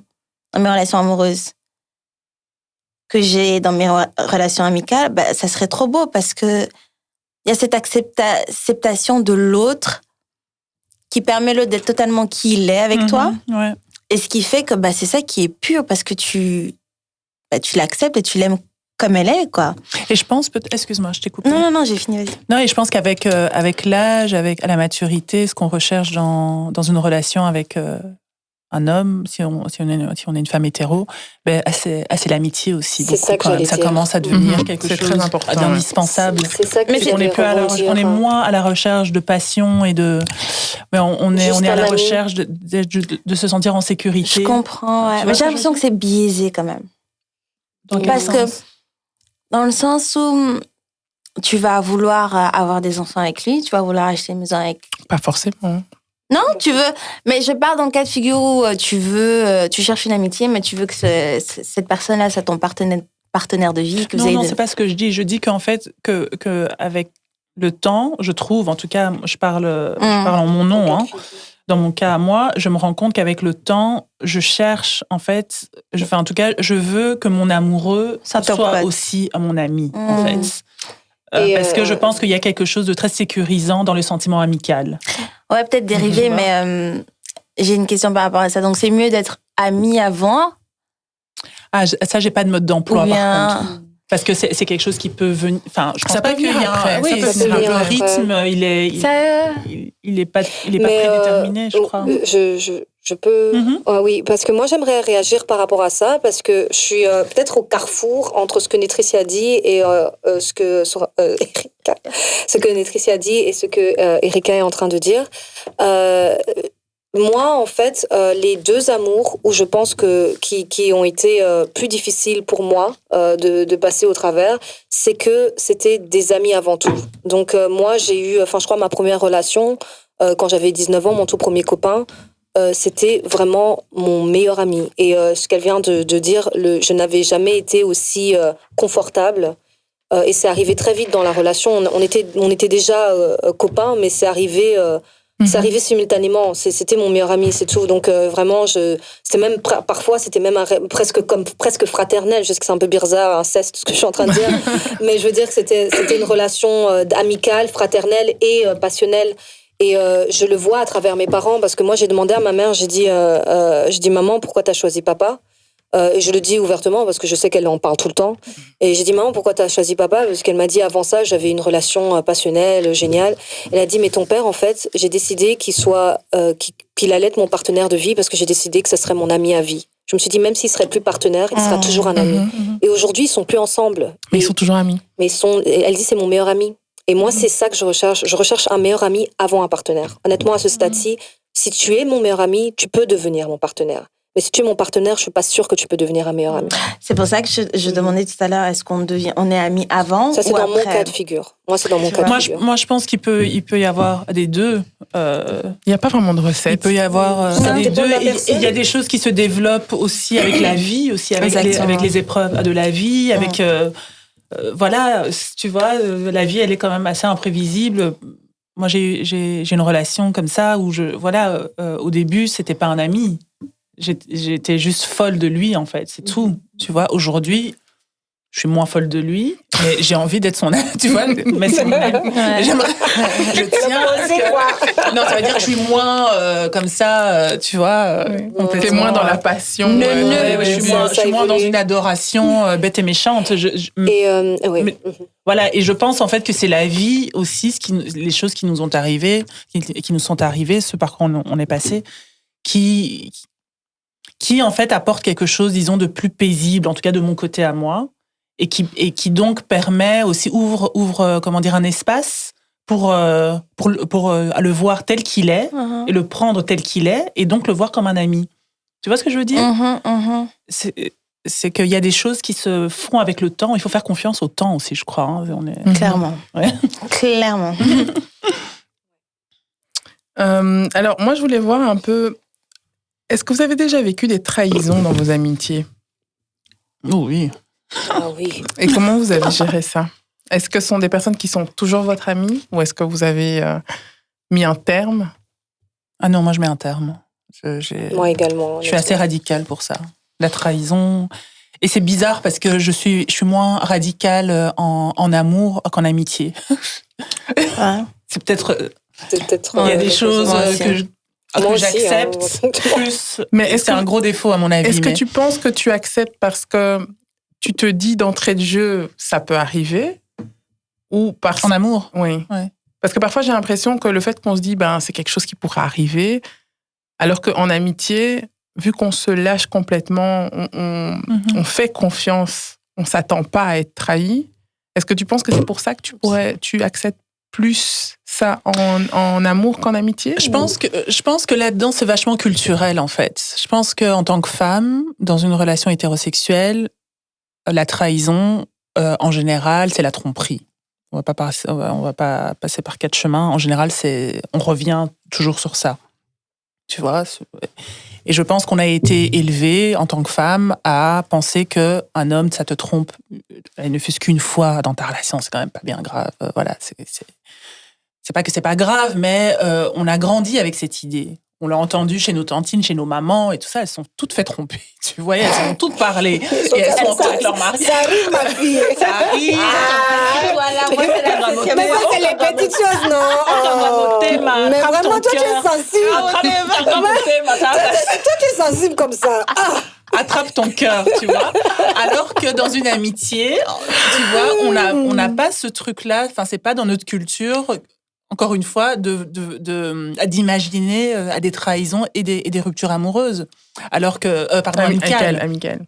dans mes relations amoureuses que j'ai dans mes relations amicales, ça serait trop beau parce que il y a cette acceptation de l'autre qui permet l'autre d'être totalement qui il est avec toi. Ouais. Et ce qui fait que c'est ça qui est pur parce que tu l'acceptes et tu l'aimes comme elle est, quoi. Et je pense, excuse-moi, je t'ai coupé. Non, j'ai fini, vas-y. Non, et je pense qu'avec l'âge, avec la maturité, ce qu'on recherche dans une relation avec un homme, si on est une femme hétéro, c'est l'amitié aussi. C'est ça que quand même. Ça commence à devenir quelque chose d'indispensable. C'est ça que on est moins à la recherche de passion et mais on est à la recherche de se sentir en sécurité. Je comprends, ouais. Mais j'ai l'impression que c'est biaisé quand même. Parce que dans le sens où tu vas vouloir avoir des enfants avec lui, tu vas vouloir acheter une maison avec lui. Pas forcément. Non, tu veux. Mais je parle dans le cas de figure où tu cherches une amitié, mais tu veux que cette personne-là soit ton partenaire de vie. Non, c'est pas ce que je dis. Je dis qu'en fait, que avec le temps, je trouve, en tout cas, je parle en mon nom, dans mon cas à moi, je me rends compte qu'avec le temps, je cherche, en fait, en tout cas, je veux que mon amoureux soit aussi mon ami, en fait. Parce que je pense qu'il y a quelque chose de très sécurisant dans le sentiment amical. Ouais, peut-être dérivé, mais j'ai une question par rapport à ça. Donc, c'est mieux d'être ami avant? Ah, ça, j'ai pas de mode d'emploi, par contre. Parce que c'est quelque chose qui peut venir... Enfin, je pense ça pas qu'il y a... Oui, le rythme, il est pas prédéterminé, je crois. Je peux. Ah oui, parce que moi j'aimerais réagir par rapport à ça, parce que je suis peut-être au carrefour entre ce que Nétricia a dit et ce que Nétricia a dit et ce que Erika est en train de dire. Moi, en fait, les deux amours où je pense qui ont été plus difficiles pour moi de passer au travers, c'est que c'était des amis avant tout. Donc moi, j'ai eu, je crois, ma première relation quand j'avais 19 ans, mon tout premier copain. C'était vraiment mon meilleur ami. Et ce qu'elle vient de dire, je n'avais jamais été aussi confortable. Et c'est arrivé très vite dans la relation. On était déjà copains, mais c'est arrivé simultanément. C'était mon meilleur ami, c'est tout. Donc vraiment, c'était même parfois, c'était même presque fraternel. Je sais que c'est un peu bizarre, inceste, ce que je suis en train de dire. Mais je veux dire que c'était une relation amicale, fraternelle et passionnelle. Et je le vois à travers mes parents, parce que moi, j'ai demandé à ma mère, j'ai dit, maman, pourquoi t'as choisi papa? Et je le dis ouvertement, parce que je sais qu'elle en parle tout le temps. Et j'ai dit, maman, pourquoi t'as choisi papa? Parce qu'elle m'a dit, avant ça, j'avais une relation passionnelle, géniale. Elle a dit, mais ton père, en fait, j'ai décidé qu'il allait être mon partenaire de vie, parce que j'ai décidé que ce serait mon ami à vie. Je me suis dit, même s'il serait plus partenaire, il sera toujours un ami. Et aujourd'hui, ils sont plus ensemble. Mais ils sont toujours amis. Mais elle dit, c'est mon meilleur ami. Et moi, c'est ça que je recherche. Je recherche un meilleur ami avant un partenaire. Honnêtement, à ce stade-ci, si tu es mon meilleur ami, tu peux devenir mon partenaire. Mais si tu es mon partenaire, je suis pas sûre que tu peux devenir un meilleur ami. C'est pour ça que je demandais tout à l'heure, est-ce on est amis avant ça, c'est ou dans après? mon cas de figure. Moi, c'est dans mon cas de figure. Moi, je pense qu'il peut y avoir des deux. Il n'y a pas vraiment de recette. Il peut y avoir des deux. Il y a des choses qui se développent aussi avec la vie, aussi avec les épreuves de la vie, avec... voilà, tu vois, la vie, elle est quand même assez imprévisible. Moi, j'ai une relation comme ça où au début, c'était pas un ami. J'étais juste folle de lui, en fait, c'est tout. Tu vois, aujourd'hui, je suis moins folle de lui, mais j'ai envie d'être son ami, tu vois. Mais c'est j'aimerais. Je tiens. Non, ça veut dire que je suis moins comme ça, tu vois. T'es moins dans la passion. Je suis moins dans une adoration bête et méchante. Voilà, et je pense en fait que c'est la vie aussi, les choses qui nous sont arrivées, ce par quoi on est passé, qui en fait apporte quelque chose, disons, de plus paisible, en tout cas de mon côté à moi. Et qui donc permet aussi ouvre comment dire, un espace pour le voir tel qu'il est et le prendre tel qu'il est et donc le voir comme un ami. Tu vois ce que je veux dire? C'est qu'il y a des choses qui se font avec le temps. Il faut faire confiance au temps aussi, je crois. Hein. Clairement. Ouais. Clairement. Alors, moi, je voulais voir un peu... Est-ce que vous avez déjà vécu des trahisons dans vos amitiés? Oh oui. Ah oui. Et comment vous avez géré ça? Est-ce que ce sont des personnes qui sont toujours votre amie ou est-ce que vous avez mis un terme? Ah non, moi je mets un terme. Moi également. Je suis assez radicale pour ça. La trahison. Et c'est bizarre parce que je suis moins radicale en amour qu'en amitié. Ouais. C'est peut-être. Il y a des choses que j'accepte plus. Mais c'est un gros défaut à mon avis. Est-ce que tu penses que tu acceptes parce que tu te dis d'entrée de jeu, ça peut arriver, ou parce... En amour? Oui. Ouais. Parce que parfois, j'ai l'impression que le fait qu'on se dit, c'est quelque chose qui pourrait arriver, alors qu'en amitié, vu qu'on se lâche complètement, on fait confiance, on ne s'attend pas à être trahi. Est-ce que tu penses que c'est pour ça que tu acceptes plus ça en amour qu'en amitié? Je pense que là-dedans, c'est vachement culturel, en fait. Je pense qu'en tant que femme, dans une relation hétérosexuelle, la trahison, en général, c'est la tromperie. On va pas passer par 4 chemins. En général, on revient toujours sur ça. Tu vois? Et je pense qu'on a été élevé en tant que femme à penser qu'un homme, ça te trompe, ne fût-ce qu'une fois dans ta relation, c'est quand même pas bien grave. Voilà, c'est pas que c'est pas grave, mais on a grandi avec cette idée. On l'a entendu chez nos tantines, chez nos mamans et tout ça, elles sont toutes fait tromper. Tu vois, elles ont toutes parlé. Et elles sont avec leur mari. Ça arrive, ma fille. Ça arrive. Voilà, moi, c'est la deuxième. Mais ça, c'est les petites choses, non? Mais vraiment, toi, tu es sensible. Toi, tu es sensible comme ça. Attrape ton cœur, tu vois. Alors que dans une amitié, tu vois, on n'a pas ce truc-là. Enfin, c'est pas dans notre culture. encore une fois, d'imaginer à des trahisons et des ruptures amoureuses. Alors que, amicales.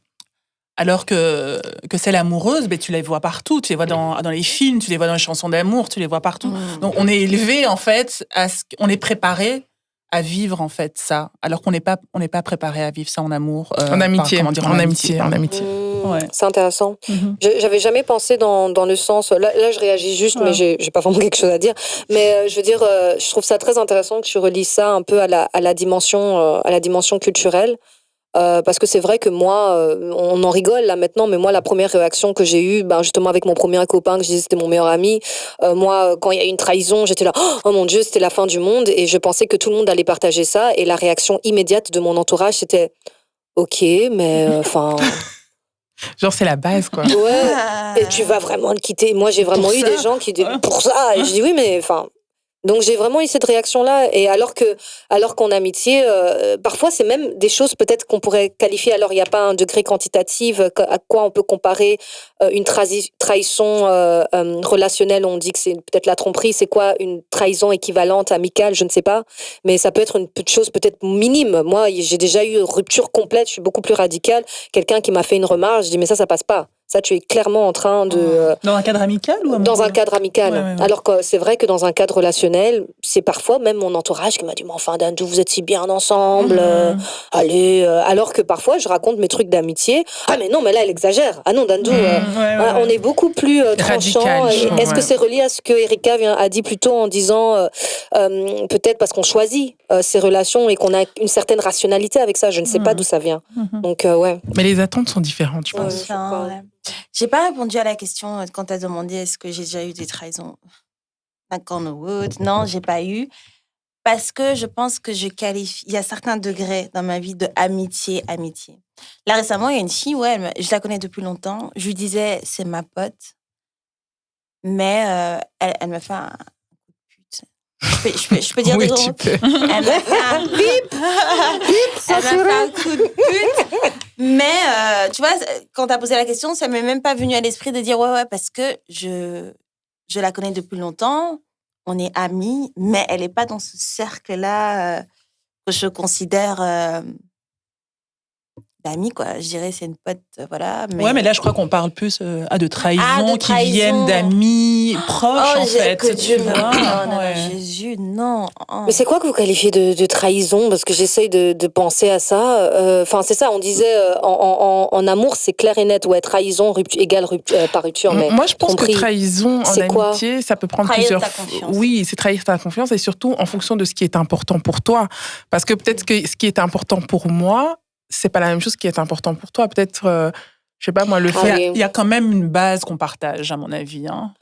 Alors que celles amoureuses, tu les vois partout. Tu les vois dans les films, tu les vois dans les chansons d'amour, tu les vois partout. Donc, on est élevé, en fait, on est préparé à vivre, en fait, ça. Alors qu'on n'est pas préparé à vivre ça en amour. En amitié. En amitié. Ouais. C'est intéressant. J'avais jamais pensé dans le sens... Là, je réagis juste, mais j'ai pas vraiment quelque chose à dire. Mais je veux dire, je trouve ça très intéressant que tu relies ça un peu à la dimension culturelle. Parce que c'est vrai que moi, on en rigole là maintenant, mais moi, la première réaction que j'ai eue, justement avec mon premier copain, que je disais c'était mon meilleur ami, moi, quand il y a eu une trahison, j'étais là, oh mon Dieu, c'était la fin du monde, et je pensais que tout le monde allait partager ça, et la réaction immédiate de mon entourage, c'était, ok, mais enfin... Genre, c'est la base, quoi. Ouais, et tu vas vraiment le quitter. Moi, j'ai vraiment eu des gens qui disaient, pour ça, et je dis oui, mais enfin... Donc j'ai vraiment eu cette réaction-là, et alors qu'en amitié, parfois c'est même des choses peut-être qu'on pourrait qualifier. Alors il n'y a pas un degré quantitatif à quoi on peut comparer une trahison relationnelle. On dit que c'est peut-être la tromperie. C'est quoi une trahison équivalente amicale? Je ne sais pas, mais ça peut être une chose peut-être minime. Moi, j'ai déjà eu une rupture complète. Je suis beaucoup plus radicale. Quelqu'un qui m'a fait une remarque, je dis mais ça passe pas. Ça, tu es clairement en train de... Dans un cadre amical ou amoureux? Dans un cadre amical. Ouais. Alors que c'est vrai que dans un cadre relationnel, c'est parfois même mon entourage qui m'a dit « Mais enfin, Dandou, vous êtes si bien ensemble. Allez... » Alors que parfois, je raconte mes trucs d'amitié. « Ah, mais non, mais là, elle exagère. Ah non, Dandou... On est beaucoup plus tranchant. Est-ce que c'est relié à ce que Erika a dit plus tôt en disant peut-être parce qu'on choisit ces relations et qu'on a une certaine rationalité avec ça. Je ne sais pas d'où ça vient. Donc, ouais. Mais les attentes sont différentes, je pense. J'ai pas répondu à la question quand tu as demandé est-ce que j'ai déjà eu des trahisons. Non, j'ai pas eu. Parce que je pense que il y a certains degrés dans ma vie de amitié. Là, récemment, il y a une fille, je la connais depuis longtemps. Je lui disais, c'est ma pote. Mais elle me fait un coup de pute. Je peux dire oui, des gros mots. Elle m'a fait un bip. Elle m'a fait un coup de pute. Mais, tu vois, quand tu as posé la question, ça m'est même pas venu à l'esprit de dire ouais, parce que je la connais depuis longtemps, on est amis, mais elle n'est pas dans ce cercle-là que je considère d'amis, quoi. Je dirais c'est une pote, voilà. Mais... Ouais, mais là, je crois qu'on parle plus de trahisons qui viennent d'amis proches, en fait. Que Dieu me pardonne, Jésus, non. Mais c'est quoi que vous qualifiez de trahison? Parce que j'essaye de penser à ça. Enfin, c'est ça, on disait en amour, c'est clair et net. Ouais, trahison égale pas rupture. Mais moi, je pense que trahison en amitié, quoi? Ça peut prendre trahir plusieurs... Oui, c'est trahir ta confiance et surtout en fonction de ce qui est important pour toi. Parce que peut-être que ce qui est important pour moi, c'est pas la même chose qui est important pour toi. Peut-être, je sais pas, moi, le fait... Il y a quand même une base qu'on partage, à mon avis. Hein.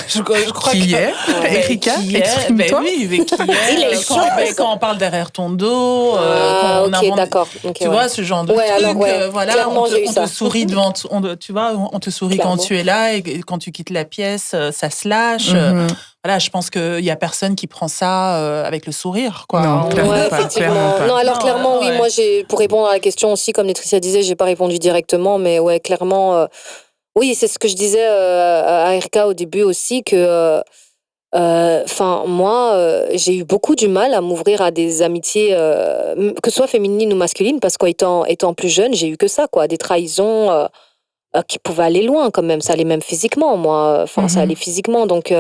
Je crois qui est Erika, exprime-toi. Oui, mais qui est quand on parle derrière ton dos. Ok, d'accord. Tu vois, ce genre de truc. Alors, voilà, on te sourit devant... Tu vois, on te sourit quand tu es là et quand tu quittes la pièce, ça se lâche. Voilà, je pense qu'il n'y a personne qui prend ça avec le sourire, quoi. Non, clairement pas. Non, alors clairement, oui, moi, pour répondre à la question aussi, comme Laetitia disait, j'ai pas répondu directement, mais ouais, clairement, oui, c'est ce que je disais à Erika au début aussi, que, moi, j'ai eu beaucoup du mal à m'ouvrir à des amitiés, que ce soit féminines ou masculines, parce qu'étant plus jeune, j'ai eu que ça, quoi, des trahisons qui pouvaient aller loin quand même, ça allait même physiquement, moi, ça allait physiquement, donc...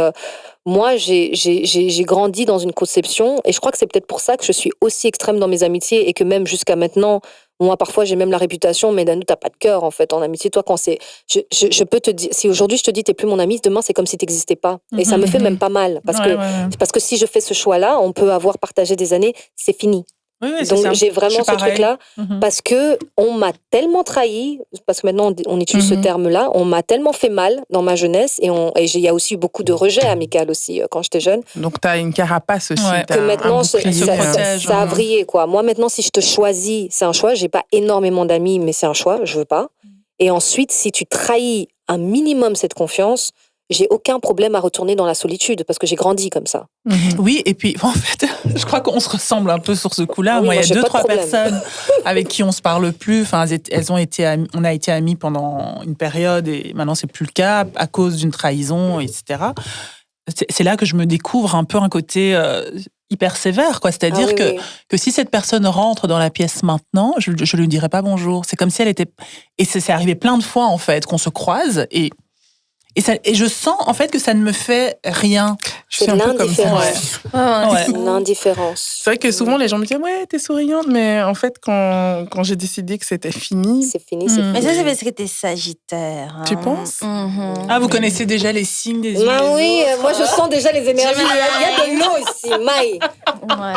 Moi, j'ai grandi dans une conception, et je crois que c'est peut-être pour ça que je suis aussi extrême dans mes amitiés, et que même jusqu'à maintenant, moi, parfois, j'ai même la réputation, mais Dandou, t'as pas de cœur, en fait, en amitié. Toi, quand c'est... Je peux te dire... Si aujourd'hui, je te dis, t'es plus mon ami, demain, c'est comme si t'existais pas. Et ça me fait même pas mal. Parce que si je fais ce choix-là, on peut avoir partagé des années, c'est fini. Oui, donc j'ai vraiment ce truc-là parce que on m'a tellement trahi, parce que maintenant on utilise ce terme-là, on m'a tellement fait mal dans ma jeunesse et il y a aussi eu beaucoup de rejets amicaux aussi quand j'étais jeune. Donc t'as une carapace aussi. Que maintenant ça a vrillé, quoi. Moi maintenant si je te choisis, c'est un choix. J'ai pas énormément d'amis, mais c'est un choix, je veux pas. Et ensuite si tu trahis un minimum cette confiance, j'ai aucun problème à retourner dans la solitude parce que j'ai grandi comme ça. Oui, et puis en fait, je crois qu'on se ressemble un peu sur ce coup-là. Oui, moi, il y a 2-3 personnes avec qui on se parle plus. Enfin, on a été amis pendant une période et maintenant c'est plus le cas à cause d'une trahison, etc. c'est là que je me découvre un peu un côté hyper sévère, quoi. C'est-à-dire que si cette personne rentre dans la pièce maintenant, je lui dirais pas bonjour. C'est comme si elle était... Et c'est arrivé plein de fois, en fait, qu'on se croise et je sens, en fait, que ça ne me fait rien. C'est l'indifférence. Ouais. L'indifférence. C'est vrai que souvent, les gens me disent « Ouais, t'es souriante », mais en fait, quand j'ai décidé que c'était fini... C'est fini, c'est fini. Mais ça, c'est parce que t'es Sagittaire. Tu penses? Ah, vous connaissez déjà les signes des unes des Oui, autres. moi, je sens déjà les énergies. Il y a de l'eau ici, Maï.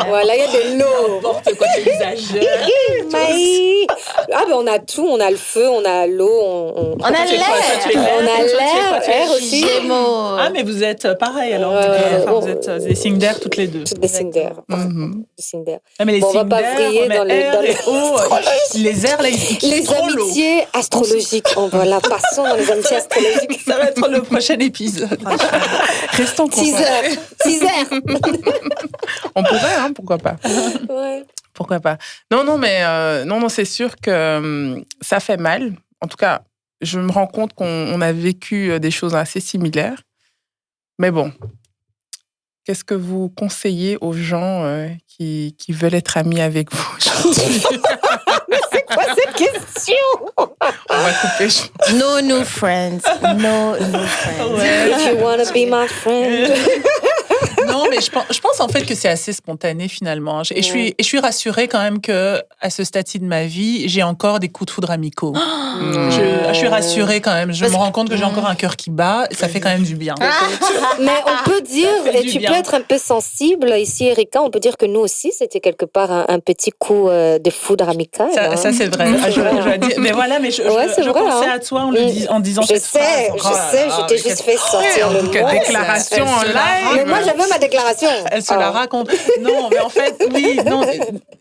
Voilà, il y a de l'eau. N'importe quoi, tu exagères. Maï. Ah, ben on a tout. On a le feu, on a l'eau, On a l'air. on a l'air aussi. Gémeaux. Ah, mais vous êtes pareil, alors. Vous êtes des signes d'air toutes les deux. Toutes des signes d'air. Mhm. Des signes d'air. Ah, mais les Bon, on va signes pas d'air, vriller dans les les airs, là, ils Les trop l'eau. amitiés astrologiques. Voilà, passons dans les amitiés astrologiques. Ça va être le prochain épisode. Restons concentrés. 6 heures. On pourrait, pourquoi pas. Ouais. Pourquoi pas. Non, mais non, c'est sûr que ça fait mal. En tout cas, je me rends compte qu'on a vécu des choses assez similaires. Mais bon, qu'est-ce que vous conseillez aux gens qui veulent être amis avec vous aujourd'hui? C'est quoi cette question? On va couper. No new friends. No new friends. Ouais. If you wanna be my friend. Non, mais je pense en fait que c'est assez spontané finalement. Et je suis rassurée quand même que à ce stade-ci de ma vie, j'ai encore des coups de foudre amicaux. Je suis rassurée quand même. Je me rends compte que j'ai encore un cœur qui bat. Ça fait quand même du bien. Mais on peut dire, fait et du tu bien. peux être un peu sensible ici, Erika, on peut dire que nous aussi, c'était quelque part un petit coup de foudre amical. Ça c'est vrai. C'est Je vrai. dois dire. Mais voilà, mais je c'est vrai, pensais hein. à toi en disant Je cette sais, phrase. je t'ai juste fait sortir le mot. Déclaration en Elle se live. Mais moi, j'avais ma déclaration. Elle se la raconte. Non, mais en fait, oui, non.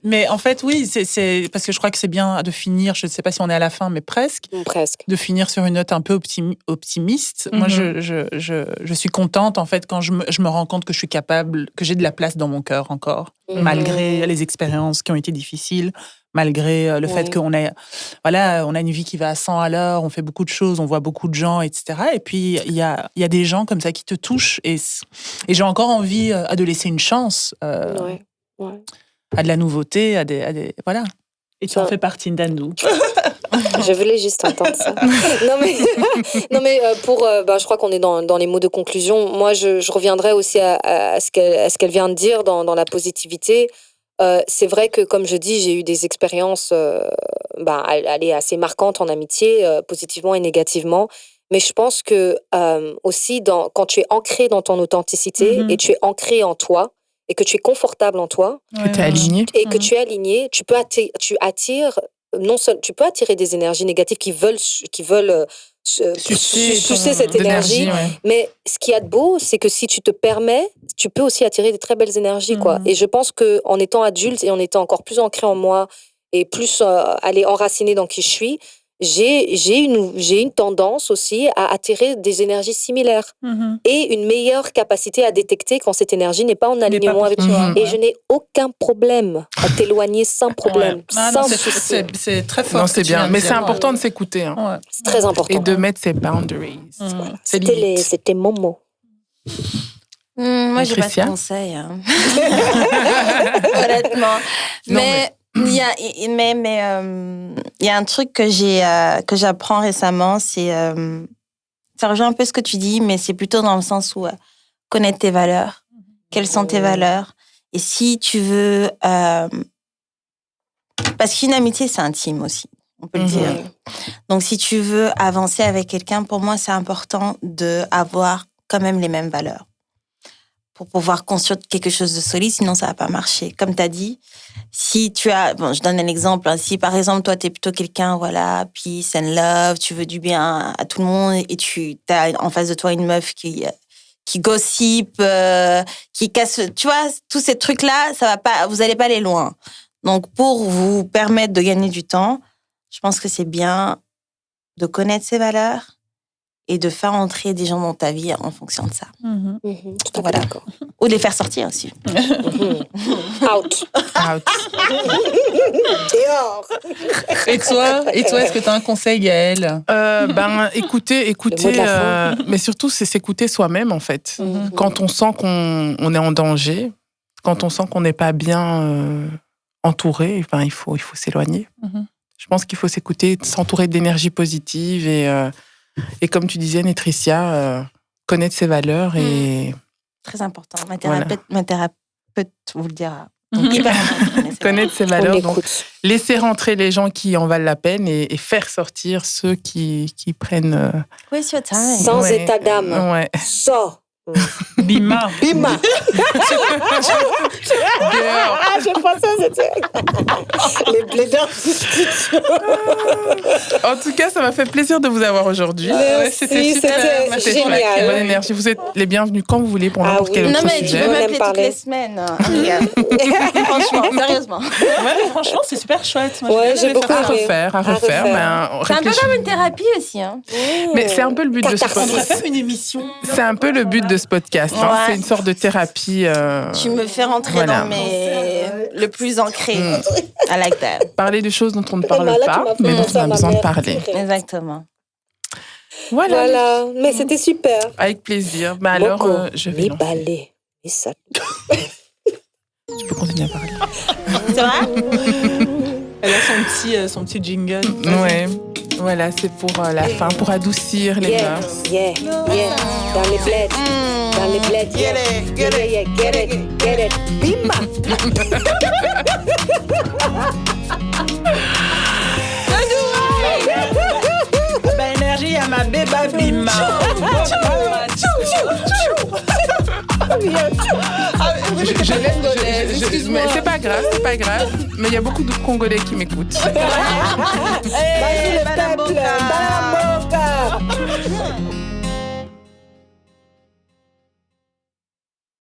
Mais en fait, oui, c'est parce que je crois que c'est bien de finir. Je ne sais pas si on est à la fin, mais presque. Presque. De finir sur une note un peu optimiste. Moi, je suis contente en fait quand je me rends compte que je suis capable, que j'ai de la place dans mon cœur encore, malgré les expériences qui ont été difficiles, malgré le fait qu'on a, on a une vie qui va à 100 à l'heure, on fait beaucoup de choses, on voit beaucoup de gens, etc. Et puis il y a des gens comme ça qui te touchent et j'ai encore envie de laisser une chance à de la nouveauté, à des voilà. Et tu en fais partie, Ndandou. Je voulais juste entendre ça. Non mais je crois qu'on est dans les mots de conclusion. Moi, je reviendrai aussi à ce qu'elle vient de dire dans la positivité. C'est vrai que, comme je dis, j'ai eu des expériences assez marquantes en amitié, positivement et négativement. Mais je pense que aussi, quand tu es ancré dans ton authenticité et tu es ancré en toi et que tu es confortable en toi, Que tu es aligné. et que tu es aligné, tu attires tu peux attirer des énergies négatives qui veulent sucer cette énergie. Mais ce qu'il y a de beau, c'est que si tu te permets, tu peux aussi attirer des très belles énergies, quoi. Et je pense que en étant adulte et en étant encore plus ancré en moi et plus aller enraciner dans qui je suis, j'ai une tendance aussi à attirer des énergies similaires et une meilleure capacité à détecter quand cette énergie n'est pas en alignement avec toi. Et je n'ai aucun problème à t'éloigner sans problème, sans souci. C'est très fort. Non, c'est bien. Mais c'est important de s'écouter. Hein. C'est très important. Et de mettre ses boundaries. Voilà. C'était mon mot. Moi, j'ai pas Christian? de conseils. Hein. Honnêtement. Mais il y a un truc que j'apprends récemment, c'est ça rejoint un peu ce que tu dis, mais c'est plutôt dans le sens où connaître tes valeurs. Quelles sont tes valeurs? Et si tu veux, parce qu'une amitié c'est intime aussi, on peut le dire. Donc si tu veux avancer avec quelqu'un, pour moi c'est important d'avoir quand même les mêmes valeurs pour pouvoir construire quelque chose de solide, sinon ça va pas marcher. Comme tu as dit, si tu as... Bon, je donne un exemple. Si, par exemple, toi, tu es plutôt quelqu'un, voilà, peace and love, tu veux du bien à tout le monde et tu as en face de toi une meuf qui gossip, qui casse... Tu vois, tous ces trucs-là, ça va pas, vous allez pas aller loin. Donc, pour vous permettre de gagner du temps, je pense que c'est bien de connaître ses valeurs et de faire entrer des gens dans ta vie en fonction de ça. Mhm. Tout à fait Voilà. d'accord. Ou de les faire sortir aussi. Out. Out. Dehors. Et toi, est-ce que tu as un conseil, Gaëlle? Écoutez, Le mot de la mais surtout, c'est s'écouter soi-même, en fait. Mhm. Quand on sent qu'on est en danger, quand on sent qu'on n'est pas bien entouré, il faut s'éloigner. Mhm. Je pense qu'il faut s'écouter, s'entourer d'énergie positive et comme tu disais, Nétricia, connaître ses valeurs et Très important. Ma thérapeute vous le dira. Mhm. Hyper important. connaître ses On valeurs. Donc, écoute. laisser rentrer les gens qui en valent la peine et faire sortir ceux qui prennent... Waste your time. Sans ouais, état d'âme. Ouais. Sors. Bima. Bima. Dehors. Ah, je pensais c'était les plaideurs. En tout cas, ça m'a fait plaisir de vous avoir aujourd'hui. Merci, c'était super. c'était Merci, génial. Bonne énergie. Vous êtes les bienvenus quand vous voulez pour Ah n'importe oui. quel Non, autre mais tu sujet. peux On aime m'appeler toutes parler. les semaines. Regarde. Franchement, sérieusement. Ouais, franchement, c'est super chouette. Moi, Ouais, j'ai aimé beaucoup faire À ça. aimé. refaire. À refaire. Ben, C'est un peu réfléchis. comme une thérapie aussi. Hein. Mais c'est un peu le but de ce Catharsis. On devrait podcast. faire une émission. C'est un peu le but de ce podcast. Hein. Ouais. C'est une sorte de thérapie. Tu me fais rentrer Voilà. dans le plus ancré. I like that. Parler de choses dont on ne parle Là, tu pas, m'as fait mais dont penser on à a ma besoin de mère. parler. Exactement. Voilà. Voilà, mais c'était super. Avec plaisir. Ben alors, Boko, je vais mi lancer. balai, mi ça. Tu peux continuer à parler. C'est vrai? Elle a son petit jingle. Ouais. Voilà, c'est pour la fin, pour adoucir les Yeah, mœurs. yeah, yeah. Dans les bleds, dans les bleds. Yeah, yeah, yeah, get it, get it. Bima. Bah, énergie à ma béba Bima. Je laisse mais c'est pas grave, Mais il y a beaucoup de Congolais qui m'écoutent. Vas-y, le peuple.